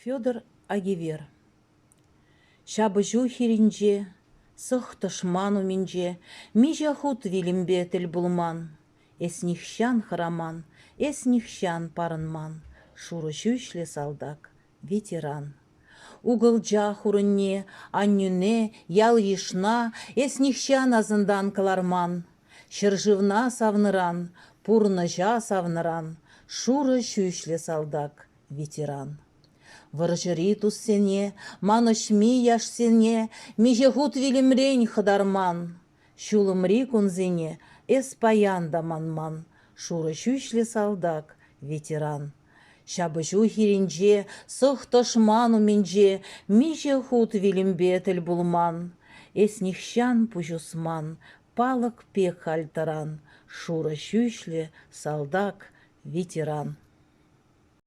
Федор Агивер. Шабыжу хиринже, сых тышману минже, мижа хут вилимбе тіл булман. Эснихщан хараман, эснихщан парынман, шуры шүшле салдак, ветеран. Угылжа хурынне, аннюне, ял ешна, эснихщан азындан каларман. Шыржывна савныран, пурныжа савныран, шуры шүшле салдак, ветеран. Выржыри туссене, манышми яшсене, меже хут вилимрень хыдарман. Шулымри кунзене, эс паянда манман, шуры шүшле салдак, ветеран. Шабыжу хиринже, сых тышману минже, меже хут вилимбе тіл булман. Эснихщан пужусман, палык пек хальтаран, шуры шүшле салдак, ветеран.